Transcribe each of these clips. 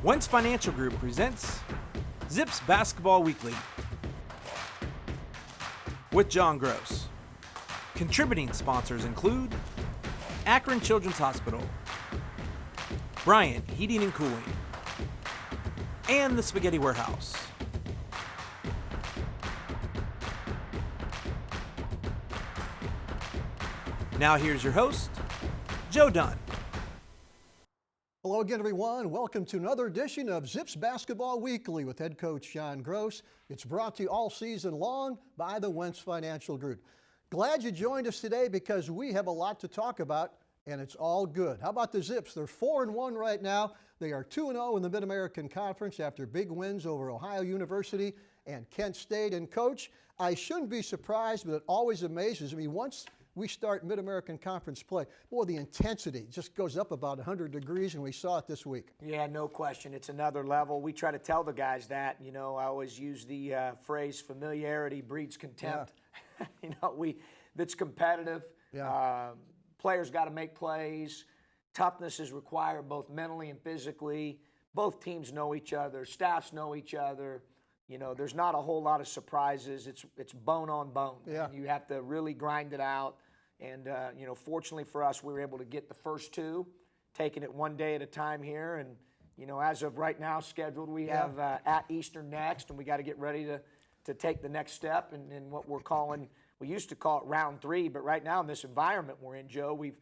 Wentz Financial Group presents Zips Basketball Weekly with John Groce. Contributing sponsors include Akron Children's Hospital, Bryant Heating and Cooling, and the Spaghetti Warehouse. Now here's your host, Joe Dunn. Hello again, everyone. Welcome to another edition of Zips Basketball Weekly with head coach John Groce. It's brought to you all season long by the Wentz Financial Group. Glad you joined us today because we have a lot to talk about, and it's all good. How about the Zips? They're 4-1 right now. They are 2-0 in the MidAmerican Conference after big wins over Ohio University and Kent State. And Coach, I shouldn't be surprised, but it always amazes me. Once we start MidAmerican Conference play, boy, the intensity just goes up about 100 degrees, and we saw it this week. Yeah, no question. It's another level. We try to tell the guys that. You know, I always use the phrase familiarity breeds contempt. Yeah. That's competitive. Yeah. Players got to make plays. Toughness is required both mentally and physically. Both teams know each other. Staffs know each other. You know, there's not a whole lot of surprises. It's bone on bone. Yeah. And you have to really grind it out. And, fortunately for us, we were able to get the first two, taking it one day at a time here. And, as of right now scheduled, we have at Eastern next, and we got to get ready to take the next step in what we're calling, we used to call it round 3, but right now in this environment we're in, Joe, we've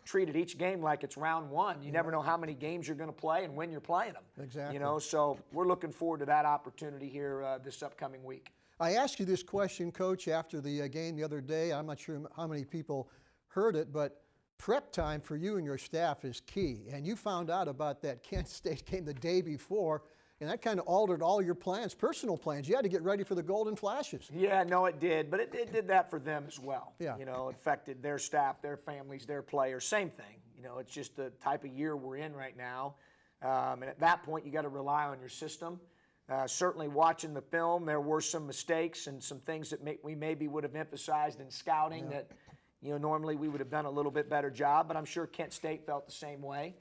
treated each game like it's round 1. You never know how many games you're going to play and when you're playing them. Exactly. So we're looking forward to that opportunity here this upcoming week. I asked you this question, Coach, after the game the other day. I'm not sure how many people heard it, but prep time for you and your staff is key. And you found out about that Kent State game the day before, and that kind of altered all your plans, personal plans. You had to get ready for the Golden Flashes. Yeah, no, it did. But it did that for them as well. Yeah. It affected their staff, their families, their players. Same thing. It's just the type of year we're in right now. And at that point, you got to rely on your system. Certainly watching the film, there were some mistakes and some things that we maybe would have emphasized in scouting that, normally we would have done a little bit better job. But I'm sure Kent State felt the same way.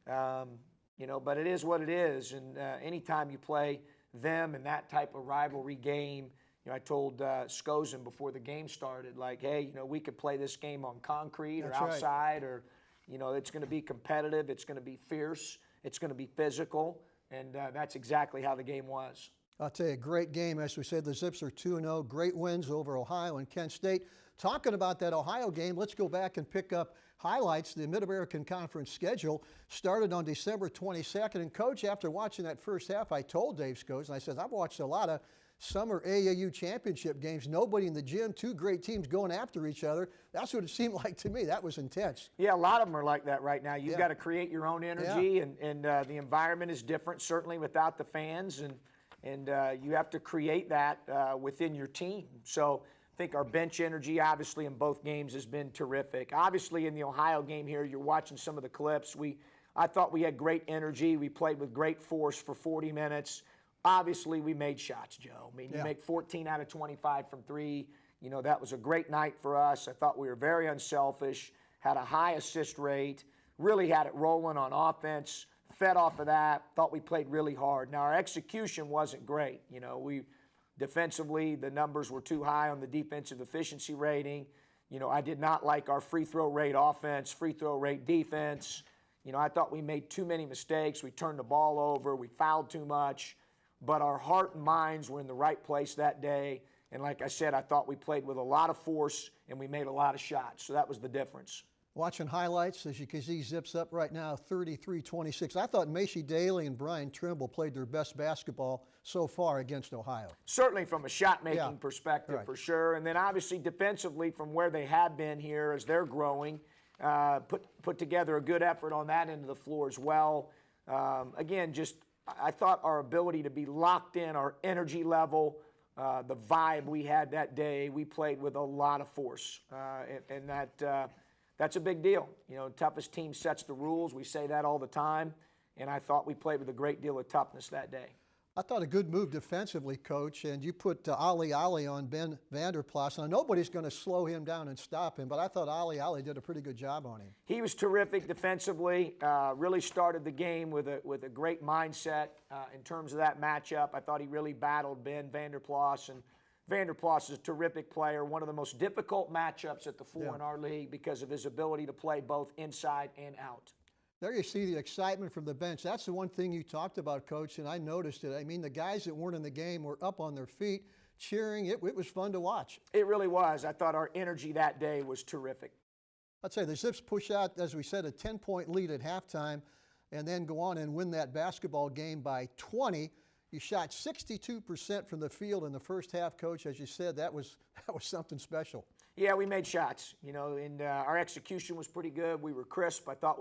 But it is what it is. And anytime you play them in that type of rivalry game, I told Scozen before the game started, like, hey, we could play this game on concrete or outside, or, it's going to be competitive. It's going to be fierce. It's going to be physical. And that's exactly how the game was. I'll tell you, a great game. As we said, the Zips are 2-0. Great wins over Ohio and Kent State. Talking about that Ohio game, let's go back and pick up highlights. The MidAmerican Conference schedule started on December 22nd. And, Coach, after watching that first half, I told Dave Scozen, I said, I've watched a lot of summer AAU championship games. Nobody in the gym, two great teams going after each other. That's what it seemed like to me. That was intense. Yeah, a lot of them are like that right now. You've got to create your own energy, and the environment is different, certainly without the fans, and you have to create that within your team. So I think our bench energy, obviously, in both games has been terrific. Obviously, in the Ohio game here, you're watching some of the clips. I thought we had great energy. We played with great force for 40 minutes. Obviously, we made shots, Joe. I mean, you make 14 out of 25 from 3. That was a great night for us. I thought we were very unselfish, had a high assist rate, really had it rolling on offense, fed off of that, thought we played really hard. Now, our execution wasn't great. Defensively, the numbers were too high on the defensive efficiency rating. I did not like our free throw rate offense, free throw rate defense. I thought we made too many mistakes. We turned the ball over. We fouled too much. But our heart and minds were in the right place that day. And like I said, I thought we played with a lot of force and we made a lot of shots. So that was the difference. Watching highlights, as you can see, Zips up right now, 33-26. I thought Macy Daly and Brian Trimble played their best basketball so far against Ohio. Certainly from a shot-making perspective, for sure. And then obviously defensively from where they have been here as they're growing, put together a good effort on that end of the floor as well. Again, I thought our ability to be locked in, our energy level, the vibe we had that day, we played with a lot of force. And that's a big deal. Toughest team sets the rules. We say that all the time. And I thought we played with a great deal of toughness that day. I thought a good move defensively, Coach, and you put Ali on Ben Vanderplas. Now, nobody's going to slow him down and stop him, but I thought Ali did a pretty good job on him. He was terrific defensively, really started the game with a great mindset in terms of that matchup. I thought he really battled Ben Vanderplas, and Vanderplas is a terrific player, one of the most difficult matchups at the four in our league because of his ability to play both inside and out. There you see the excitement from the bench. That's the one thing you talked about, Coach, and I noticed it. I mean, the guys that weren't in the game were up on their feet, cheering. It was fun to watch. It really was. I thought our energy that day was terrific. I'd say the Zips push out, as we said, a 10-point lead at halftime and then go on and win that basketball game by 20. You shot 62% from the field in the first half, Coach. As you said, that was something special. Yeah, we made shots, and our execution was pretty good. We were crisp. I thought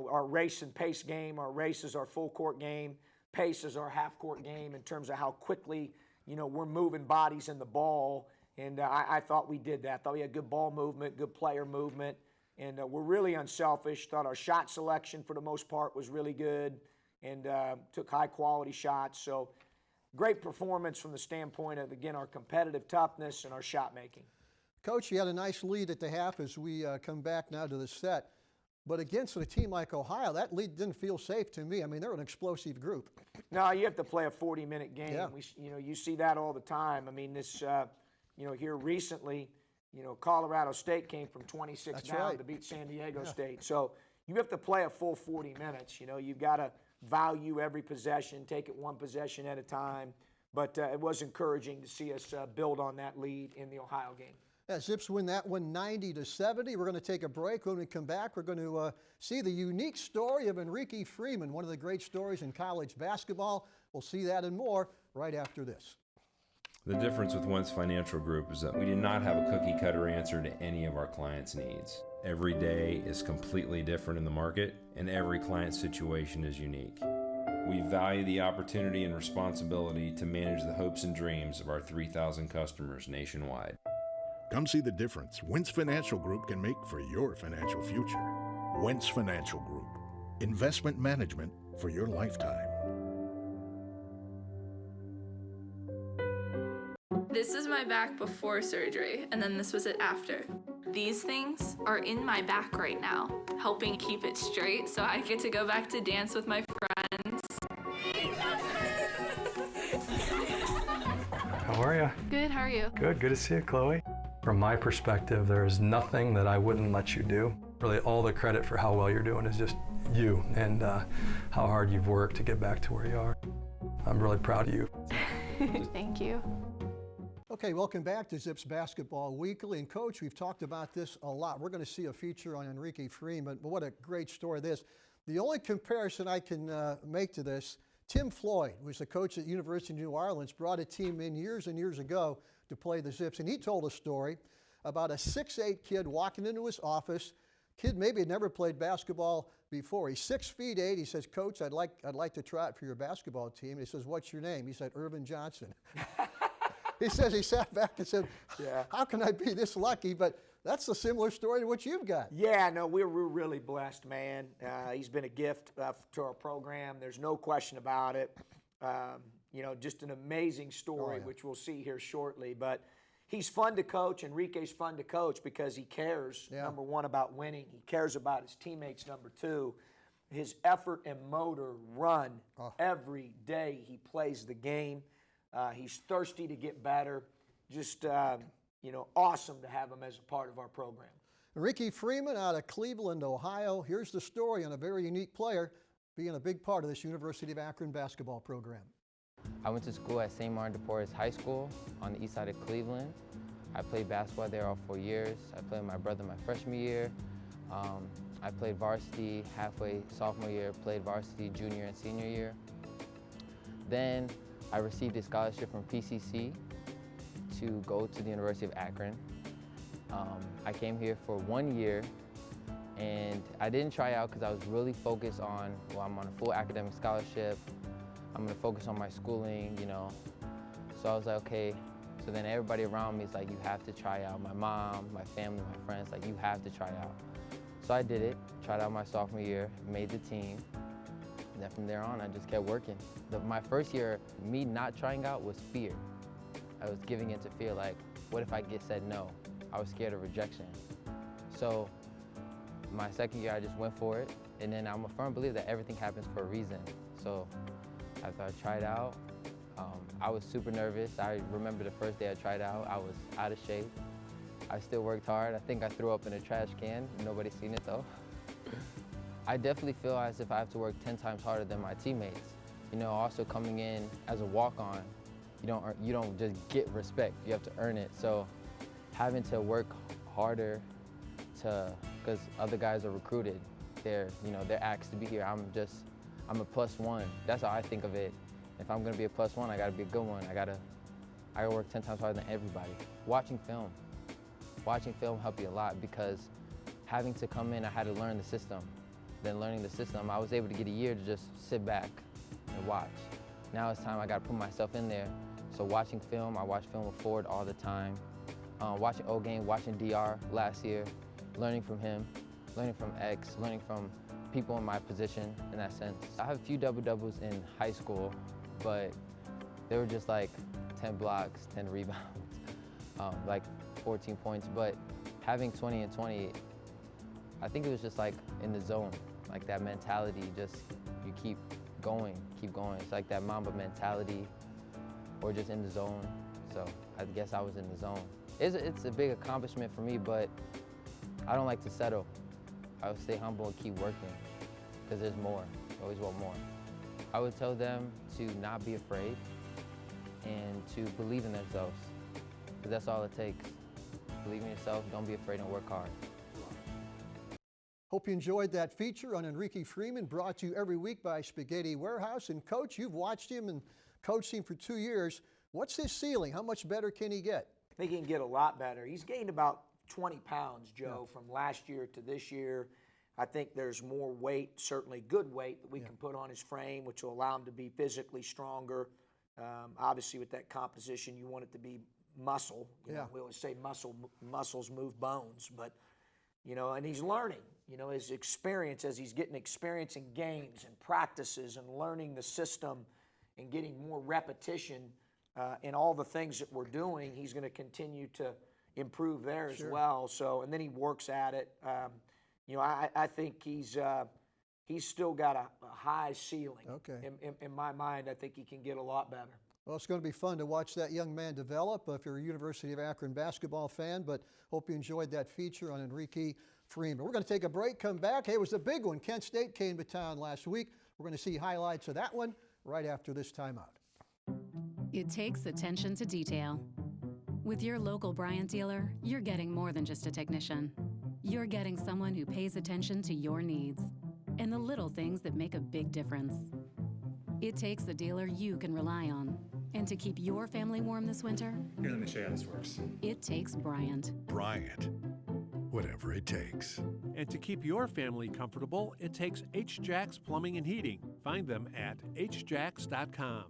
our race and pace game, our race is our full court game, pace is our half court game in terms of how quickly, we're moving bodies in the ball. And I thought we did that. I thought we had good ball movement, good player movement, and we're really unselfish. Thought our shot selection for the most part was really good and took high quality shots. So great performance from the standpoint of, again, our competitive toughness and our shot making. Coach, you had a nice lead at the half as we come back now to the set. But against a team like Ohio, that lead didn't feel safe to me. I mean, they're an explosive group. No, you have to play a 40-minute game. Yeah. You see that all the time. I mean, this, here recently, Colorado State came from 26 That's down right. to beat San Diego State. So you have to play a full 40 minutes. You've got to value every possession, take it one possession at a time. But it was encouraging to see us build on that lead in the Ohio game. Yeah, Zips win that one 90-70. We're going to take a break. When we come back, we're going to see the unique story of Rique Freeman, one of the great stories in college basketball. We'll see that and more right after this. The difference with Wentz Financial Group is that we do not have a cookie-cutter answer to any of our clients' needs. Every day is completely different in the market, and every client situation is unique. We value the opportunity and responsibility to manage the hopes and dreams of our 3,000 customers nationwide. Come see the difference Wentz Financial Group can make for your financial future. Wentz Financial Group. Investment management for your lifetime. This is my back before surgery, and then this was it after. These things are in my back right now, helping keep it straight so I get to go back to dance with my friends. How are you? Good, how are you? Good to see you, Chloe. From my perspective, there is nothing that I wouldn't let you do. Really, all the credit for how well you're doing is just you and how hard you've worked to get back to where you are. I'm really proud of you. Thank you. Okay, welcome back to Zips Basketball Weekly. And Coach, we've talked about this a lot. We're going to see a feature on Rique Freeman, but what a great story this. The only comparison I can make to this, Tim Floyd, who was the coach at the University of New Orleans, brought a team in years and years ago to play the Zips, and he told a story about a 6'8" kid walking into his office. Kid maybe had never played basketball before. He's 6'8". He says, "Coach, I'd like to try out for your basketball team." He says, "What's your name?" He said, "Irvin Johnson." He says he sat back and said, "How can I be this lucky?" But that's a similar story to what you've got. Yeah, no, we're really blessed, man. He's been a gift to our program. There's no question about it. Just an amazing story, which we'll see here shortly. But he's fun to coach, and Rique's fun to coach because he cares, number one, about winning. He cares about his teammates, number two. His effort and motor run every day he plays the game. He's thirsty to get better. Just, awesome to have him as a part of our program. Rique Freeman out of Cleveland, Ohio. Here's the story on a very unique player being a big part of this University of Akron basketball program. I went to school at St. Martin de Porres High School on the east side of Cleveland. I played basketball there all 4 years. I played with my brother my freshman year. I played varsity halfway sophomore year, played varsity junior and senior year. Then I received a scholarship from PCC to go to the University of Akron. I came here for 1 year, and I didn't try out because I was really focused on, I'm on a full academic scholarship. I'm gonna focus on my schooling, So I was like, okay. So then everybody around me is like, you have to try out. My mom, my family, my friends, like, you have to try out. So I did it, tried out my sophomore year, made the team. Then from there on, I just kept working. My first year, me not trying out was fear. I was giving into fear, like, what if I get said no? I was scared of rejection. So my second year, I just went for it. And then I'm a firm believer that everything happens for a reason. So after I tried out, I was super nervous. I remember the first day I tried out, I was out of shape. I still worked hard. I think I threw up in a trash can. Nobody's seen it though. I definitely feel as if I have to work 10 times harder than my teammates. You know, also coming in as a walk-on, you don't just get respect. You have to earn it. So having to work harder because other guys are recruited. They're asked to be here. I'm a plus one. That's how I think of it. If I'm gonna be a plus one, I gotta be a good one. I gotta work 10 times harder than everybody. Watching film helped me a lot because having to come in, I had to learn the system. Then learning the system, I was able to get a year to just sit back and watch. Now it's time I gotta put myself in there. So watching film, I watch film with Ford all the time. Watching O-Game, watching DR last year, learning from him, learning from X, learning from people in my position in that sense. I have a few double-doubles in high school, but they were just like 10 blocks, 10 rebounds, like 14 points. But having 20 and 20, I think it was just like in the zone, like that mentality, just you keep going. It's like that Mamba mentality, or just in the zone. So I guess I was in the zone. It's a big accomplishment for me, but I don't like to settle. I would stay humble and keep working, because there's more. You always want more. I would tell them to not be afraid and to believe in themselves, because that's all it takes. Believe in yourself, don't be afraid, and work hard. Hope you enjoyed that feature on Enrique Freeman, brought to you every week by Spaghetti Warehouse. And Coach, you've watched him and coached him for 2 years. What's his ceiling? How much better can he get? I think he can get a lot better. He's gained about 20 pounds, Joe, from last year to this year. I think there's more weight, certainly good weight, that we can put on his frame, which will allow him to be physically stronger. Obviously, with that composition, you want it to be muscle. You know, we always say muscles move bones, but, and he's learning. His experience, as he's getting experience in games and practices and learning the system and getting more repetition in all the things that we're doing, he's going to continue to improve there as well. So, and then he works at it. I think he's still got a high ceiling. Okay. In my mind, I think he can get a lot better. Well, it's going to be fun to watch that young man develop if you're a University of Akron basketball fan, but hope you enjoyed that feature on Enrique Freeman. We're going to take a break, come back. Hey, it was a big one. Kent State came to town last week. We're going to see highlights of that one right after this timeout. It takes attention to detail. With your local Bryant dealer, you're getting more than just a technician. You're getting someone who pays attention to your needs and the little things that make a big difference. It takes a dealer you can rely on. And to keep your family warm this winter, here, let me show you how this works. It takes Bryant. Bryant, whatever it takes. And to keep your family comfortable, it takes H-Jacks Plumbing and Heating. Find them at hjacks.com.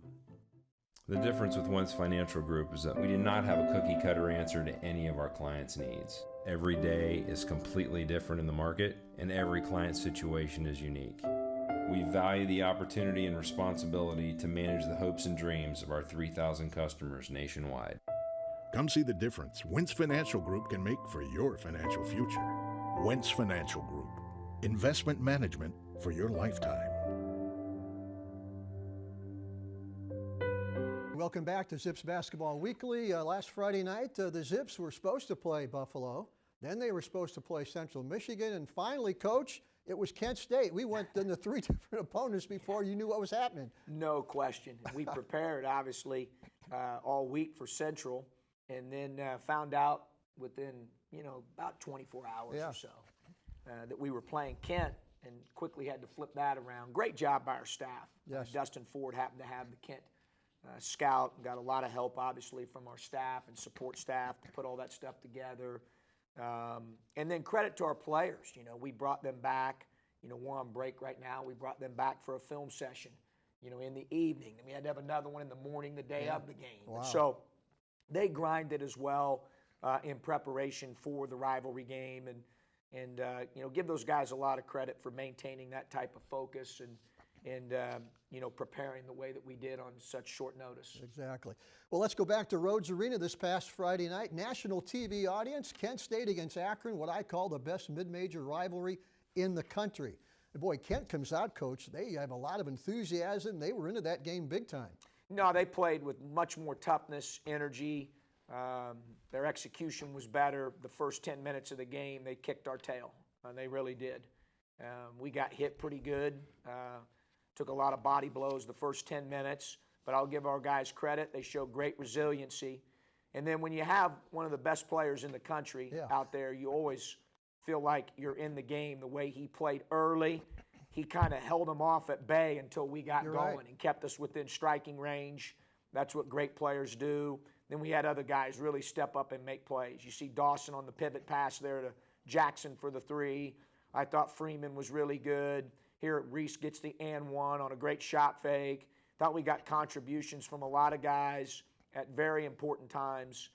The difference with Wentz Financial Group is that we do not have a cookie cutter answer to any of our clients' needs. Every day is completely different in the market, and every client situation is unique. We value the opportunity and responsibility to manage the hopes and dreams of our 3,000 customers nationwide. Come see the difference Wentz Financial Group can make for your financial future. Wentz Financial Group. Investment management for your lifetime. Welcome back to Zips Basketball Weekly. Last Friday night, the Zips were supposed to play Buffalo. Then they were supposed to play Central Michigan. And finally, Coach, it was Kent State. We went into 3 different opponents before you knew what was happening. No question. We prepared, obviously, all week for Central, and then found out within, about 24 hours or so that we were playing Kent, and quickly had to flip that around. Great job by our staff. Yes. Dustin Ford happened to have the Kent scout, and got a lot of help, obviously, from our staff and support staff to put all that stuff together. And then credit to our players. We brought them back. We're on break right now. We brought them back for a film session, in the evening. And we had to have another one in the morning, the day of the game. Wow. So they grinded as well in preparation for the rivalry game. And give those guys a lot of credit for maintaining that type of focus. and preparing the way that we did on such short notice. Exactly. Well, let's go back to Rhodes Arena this past Friday night. National TV audience, Kent State against Akron, what I call the best mid-major rivalry in the country. And boy, Kent comes out, Coach. They have a lot of enthusiasm. They were into that game big time. No, they played with much more toughness, energy. Their execution was better. The first 10 minutes of the game, they kicked our tail. They really did. We got hit pretty good. Took a lot of body blows the first 10 minutes, but I'll give our guys credit. They showed great resiliency. And then when you have one of the best players in the country out there, you always feel like you're in the game. The way he played early, he kind of held them off at bay until we got going and kept us within striking range. That's what great players do. Then we had other guys really step up and make plays. You see Dawson on the pivot pass there to Jackson for the 3. I thought Freeman was really good. Here Reese gets the and one on a great shot fake. Thought we got contributions from a lot of guys at very important times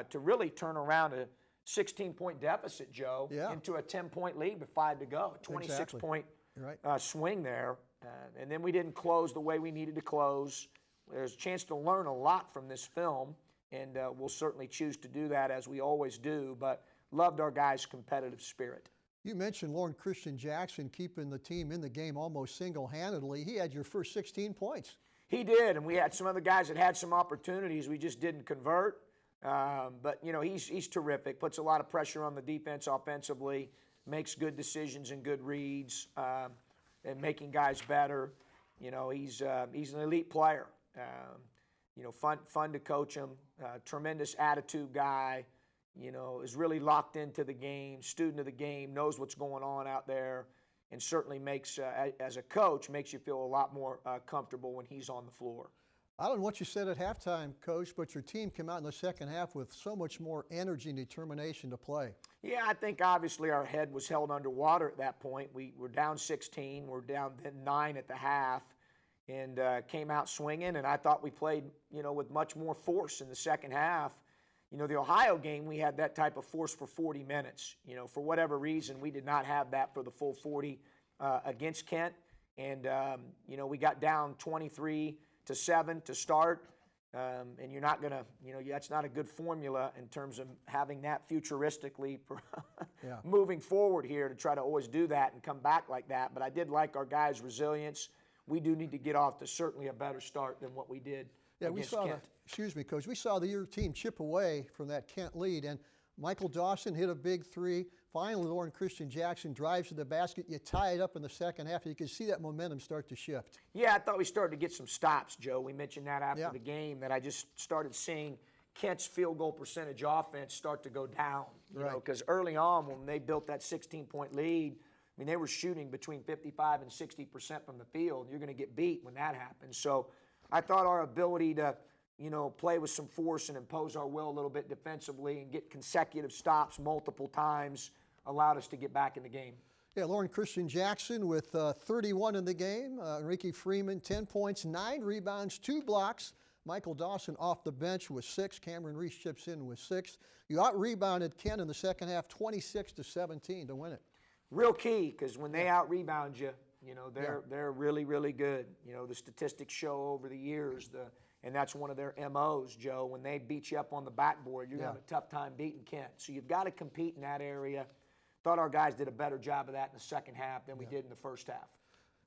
to really turn around a 16-point deficit, Joe, into a 10-point lead with 5 to go. 26-point swing there. And then we didn't close the way we needed to close. There's a chance to learn a lot from this film, and we'll certainly choose to do that as we always do, but loved our guys' competitive spirit. You mentioned Lauren Christian Jackson keeping the team in the game almost single-handedly. He had your first 16 points. He did, and we had some other guys that had some opportunities. We just didn't convert. But, he's terrific, puts a lot of pressure on the defense offensively, makes good decisions and good reads, and making guys better. He's an elite player. Fun to coach him, tremendous attitude guy. Is really locked into the game, student of the game, knows what's going on out there, and certainly makes, as a coach, makes you feel a lot more comfortable when he's on the floor. I don't know what you said at halftime, Coach, but your team came out in the second half with so much more energy and determination to play. Yeah, I think obviously our head was held underwater at that point. We were down 16, we're down 9 at the half, and came out swinging, and I thought we played, with much more force in the second half. The Ohio game, we had that type of force for 40 minutes. For whatever reason, we did not have that for the full 40 against Kent. And, we got down 23-7 to start. And you're not going to, that's not a good formula in terms of having that futuristically moving forward here to try to always do that and come back like that. But I did like our guys' resilience. We do need to get off to certainly a better start than what we did. Yeah, we saw Coach. We saw your team chip away from that Kent lead, and Michael Dawson hit a big 3. Finally, Lauren Christian Jackson drives to the basket. You tie it up in the second half, and you can see that momentum start to shift. Yeah, I thought we started to get some stops, Joe. We mentioned that after the game, that I just started seeing Kent's field goal percentage offense start to go down. Because early on, when they built that 16-point lead, they were shooting between 55 and 60% from the field. You're going to get beat when that happens. So I thought our ability to, play with some force and impose our will a little bit defensively and get consecutive stops multiple times allowed us to get back in the game. Yeah, Lauren Christian Jackson with 31 in the game. Rique Freeman, 10 points, 9 rebounds, 2 blocks. Michael Dawson off the bench with 6. Cameron Reese chips in with 6. You out-rebounded Kent in the second half, 26-17 to win it. Real key, because when they out-rebound you, they're really, really good. The statistics show over the years, and that's one of their MOs, Joe. When they beat you up on the backboard, you're going to have a tough time beating Kent. So you've got to compete in that area. Thought our guys did a better job of that in the second half than we did in the first half.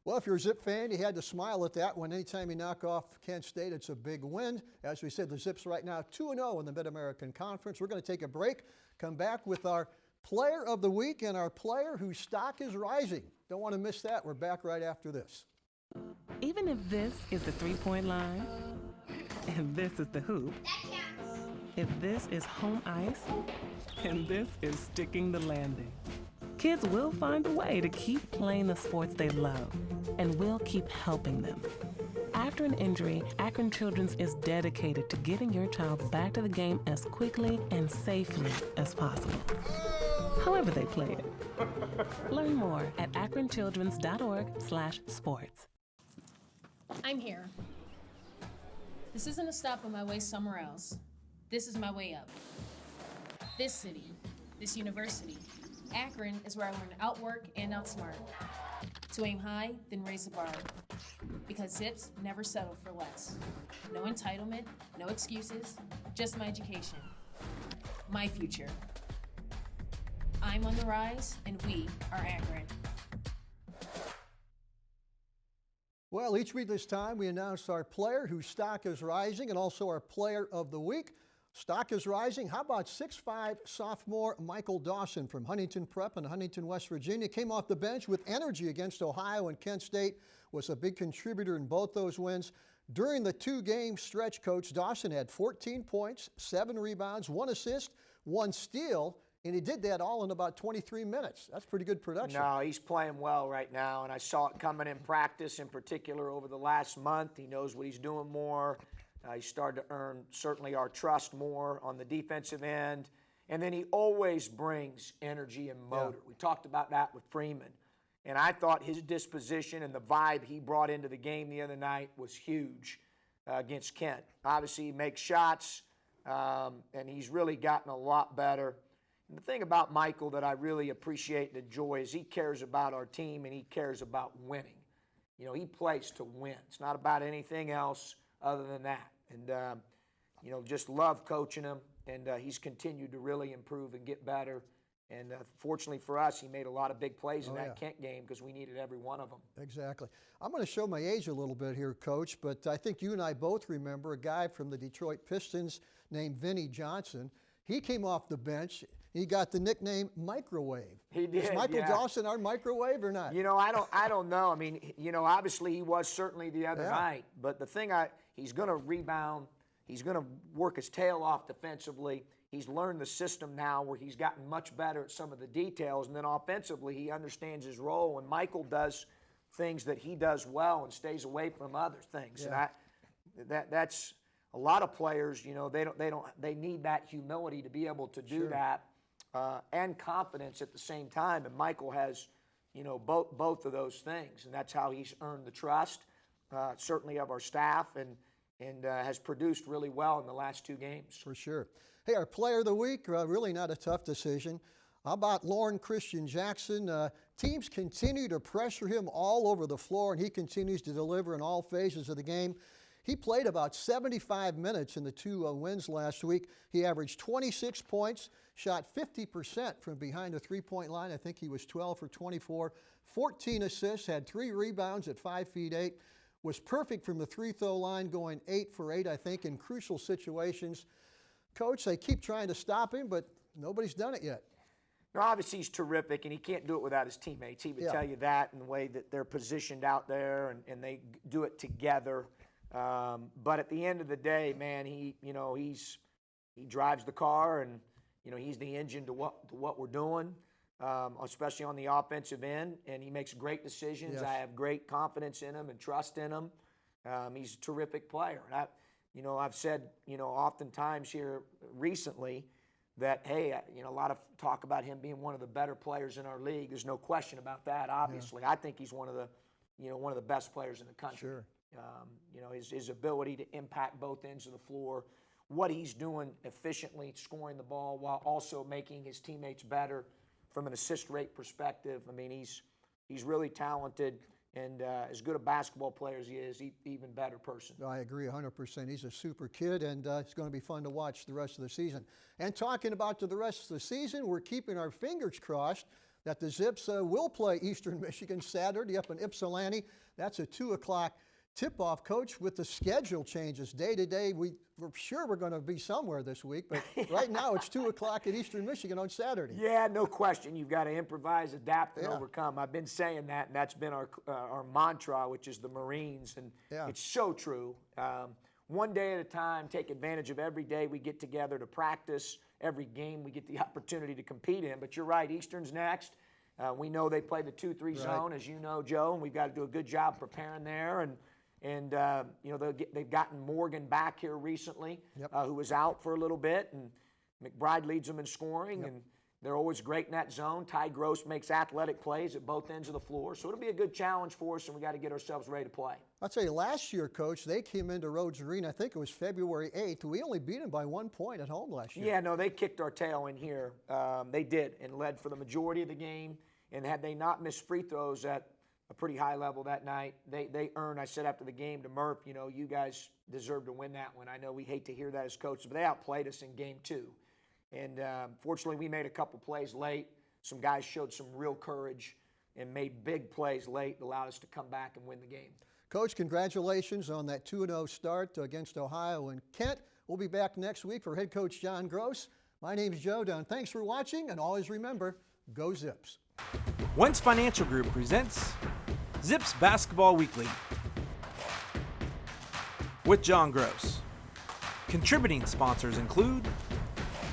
Well, if you're a Zip fan, you had to smile at that one. Anytime you knock off Kent State, it's a big win. As we said, the Zips right now 2-0 in the MidAmerican Conference. We're going to take a break, come back with our Player of the Week and our player whose stock is rising. Don't want to miss that. We're back right after this. Even if this is the three-point line, and this is the hoop, if this is home ice, and this is sticking the landing, kids will find a way to keep playing the sports they love, and we'll keep helping them. After an injury, Akron Children's is dedicated to getting your child back to the game as quickly and safely as possible, however they play it. Learn more at akronchildrens.org/sports. I'm here. This isn't a stop on my way somewhere else. This is my way up. This city, this university, Akron is where I learn to outwork and outsmart. To aim high, then raise the bar. Because Zips never settle for less. No entitlement, no excuses, just my education. My future. I'm on the rise, and we are Akron. Well, each week this time we announce our player whose stock is rising and also our player of the week. Stock is rising. How about 6'5" sophomore Michael Dawson from Huntington Prep in Huntington, West Virginia? Came off the bench with energy against Ohio and Kent State, was a big contributor in both those wins. During the two-game stretch, Coach Dawson had 14 points, 7 rebounds, 1 assist, 1 steal, and he did that all in about 23 minutes. That's pretty good production. No, he's playing well right now, and I saw it coming in practice in particular over the last month. He knows what he's doing more. He started to earn certainly our trust more on the defensive end. And then he always brings energy and motor. We talked about that with Freeman. And I thought his disposition and the vibe he brought into the game the other night was huge against Kent. Obviously, he makes shots, and he's really gotten a lot better. And the thing about Michael that I really appreciate and enjoy is he cares about our team and he cares about winning. You know, he plays to win. It's not about anything else other than that. And, you know, just love coaching him. And he's continued to really improve and get better. And fortunately for us, he made a lot of big plays in that Kent game because we needed every one of them. Exactly. I'm going to show my age a little bit here, Coach, but I think you and I both remember a guy from the Detroit Pistons named Vinnie Johnson. He came off the bench. He got the nickname Microwave. He did. Is Michael Dawson our microwave or not? You know, I don't know. I mean, you know, obviously he was certainly the other night. But the thing, he's going to rebound. He's going to work his tail off defensively. He's learned the system now where he's gotten much better at some of the details. And then offensively, he understands his role. And Michael does things that he does well and stays away from other things. Yeah. And that's a lot of players. You know, they need that humility to be able to do that. And confidence at the same time. And Michael has, you know, both of those things. And that's how he's earned the trust, certainly of our staff, and has produced really well in the last 2 games. For sure. Hey, our player of the week, really not a tough decision. How about Lauren Christian Jackson? Teams continue to pressure him all over the floor, and he continues to deliver in all phases of the game. He played about 75 minutes in the 2 wins last week. He averaged 26 points, shot 50% from behind the three-point line. I think he was 12 for 24, 14 assists, had 3 rebounds at 5 feet 8, was perfect from the free-throw line, going 8 for 8, I think, in crucial situations. Coach, they keep trying to stop him, but nobody's done it yet. No, obviously he's terrific, and he can't do it without his teammates. He would tell you that in the way that they're positioned out there, and they do it together. But at the end of the day, man, he drives the car, and you know he's the engine to what we're doing, especially on the offensive end. And he makes great decisions. Yes. I have great confidence in him and trust in him. He's a terrific player, and I've said oftentimes here recently that hey, a lot of talk about him being one of the better players in our league. There's no question about that. Obviously, I think he's one of the best players in the country. Sure. His ability to impact both ends of the floor, what he's doing efficiently, scoring the ball while also making his teammates better from an assist rate perspective. I mean, he's really talented, and as good a basketball player as he is, even better person. I agree 100%. He's a super kid, and it's going to be fun to watch the rest of the season. And talking about the rest of the season, we're keeping our fingers crossed that the Zips will play Eastern Michigan Saturday up in Ypsilanti. That's a 2 o'clock tip-off. Coach, with the schedule changes day to day, we're sure we're going to be somewhere this week, but right now it's 2 o'clock at Eastern Michigan on Saturday. Yeah, no question. You've got to improvise, adapt, and overcome. I've been saying that, and that's been our mantra, which is the Marines, and it's so true. One day at a time, take advantage of every day we get together to practice, every game we get the opportunity to compete in. But you're right, Eastern's next. We know they play the 2-3 zone, as you know, Joe, and we've got to do a good job preparing there. And they've gotten Morgan back here recently, who was out for a little bit, and McBride leads them in scoring, and they're always great in that zone. Ty Groce makes athletic plays at both ends of the floor, so it'll be a good challenge for us, and we got to get ourselves ready to play. I'll tell you, last year, Coach, they came into Rhodes Arena, I think it was February 8th. We only beat them by 1 point at home last year. Yeah, no, they kicked our tail in here. They did, and led for the majority of the game, and had they not missed free throws at a pretty high level that night. They earned, I said after the game to Murph, you know, you guys deserve to win that one. I know we hate to hear that as coaches, but they outplayed us in game 2. And fortunately, we made a couple plays late. Some guys showed some real courage and made big plays late that allowed us to come back and win the game. Coach, congratulations on that 2-0 start against Ohio and Kent. We'll be back next week for head coach John Groce. My name is Joe Dunn. Thanks for watching, and always remember, go Zips. Wentz Financial Group presents Zips Basketball Weekly with John Groce. Contributing sponsors include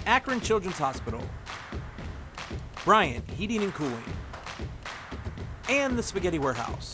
Akron Children's Hospital, Bryant Heating and Cooling, and the Spaghetti Warehouse.